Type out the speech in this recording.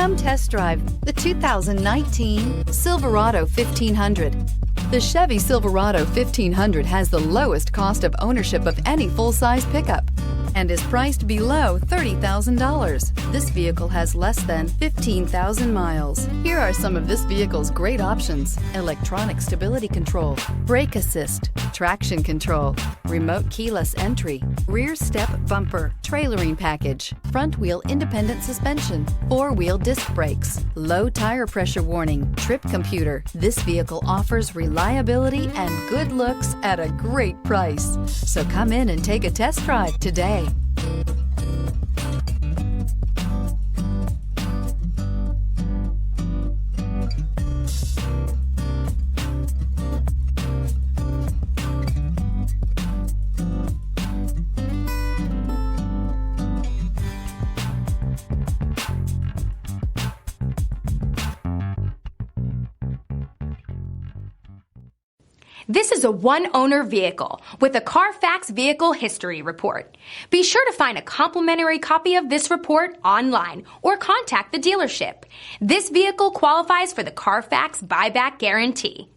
Come test drive the 2019 Silverado 1500. The Chevy Silverado 1500 has the lowest cost of ownership of any full-size pickup and is priced below $30,000. This vehicle has less than 15,000 miles. Here are some of this vehicle's great options: electronic stability control, brake assist, traction control, remote keyless entry, rear step bumper, trailering package, front wheel independent suspension, four-wheel disc brakes, low tire pressure warning, trip computer. This vehicle offers reliability and good looks at a great price. So come in and take a test drive today. This is a one-owner vehicle with a Carfax Vehicle History Report. Be sure to find a complimentary copy of this report online or contact the dealership. This vehicle qualifies for the Carfax Buyback Guarantee.